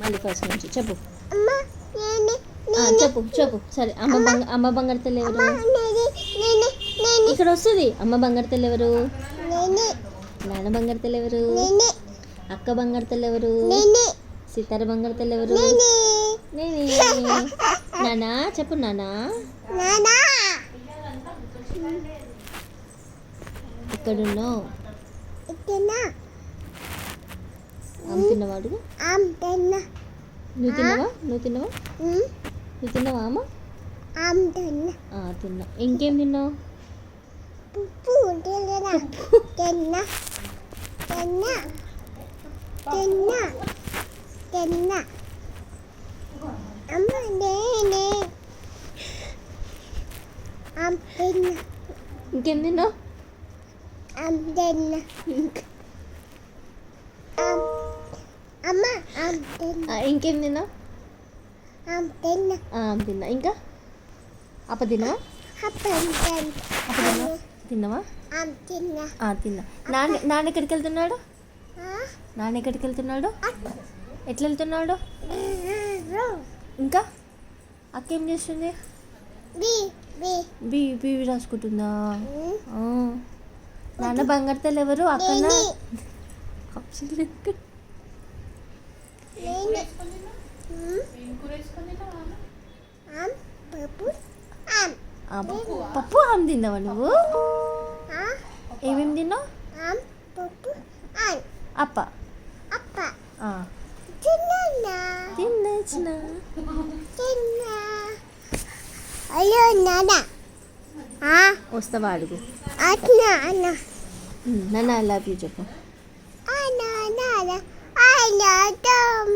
మళ్ళీ ఫస్ట్ నుంచి చెప్పు. అమ్మ నేను చెప్పు చెప్పు. సరే. అమ్మ బంగారు తల్లి ఎవరు? నేను ఇక్కడ వస్తుంది. అమ్మ బంగారు తల్లి ఎవరు? నేను నాన్న బంగారు తల్లి ఎవరు? నేను అక్క బంగారు తల్లి ఎవరు? నేను సీతార బంగారు తల్లి ఎవరు? నేనే. నానా చెప్పు. నానా నానా ఎక్కడున్నావు? ఇతనా తిన్నవాడు. ఆమ్తనా నువ్వు తిన్నావా? నువ్వు తిన్నావా? ఉమ్ నువ్వు తిన్నావా అమ్మ? ఆమ్తనా తిన్నా. ఇంకేం తిన్నావు? పుప్పు తిన్నా తిన్నా తిన్నా తిన్నా తిన్నా అమ్మ నేనే ఆమ్తనా ఇంకేం తిన్నావు? ఆమ్తనా అమ్మ ఆమ్తనా ఇంకేం తిన్నావు? ఆమ్తనా తిన్నా. ఇంకా అప్ప తిన్నావా? తిన్నావా? ఆమ్తనా తిన్నా. నాన్న ఎక్కడికి వెళ్తున్నాడు? నాన్న ఎక్కడికి వెళ్తున్నాడు? ఎట్లా వెళ్తున్నాడు? ఇంకా అక్క ఏం చేస్తుంది? బీవి రాసుకుంటుందా? నాన్న బంగారు తల్లి ఎవరు? అక్కన పప్పు ఆమె తిన్నావా నువ్వు? ఏమేమి తిన్నావు? అప్ప తిన్నా. అయ్యో నానా వస్తావా అడుగు. అన్నా అన్నా నాన్న ఐ లవ్ యూ చెప్పు. అన్నా నానా I love them.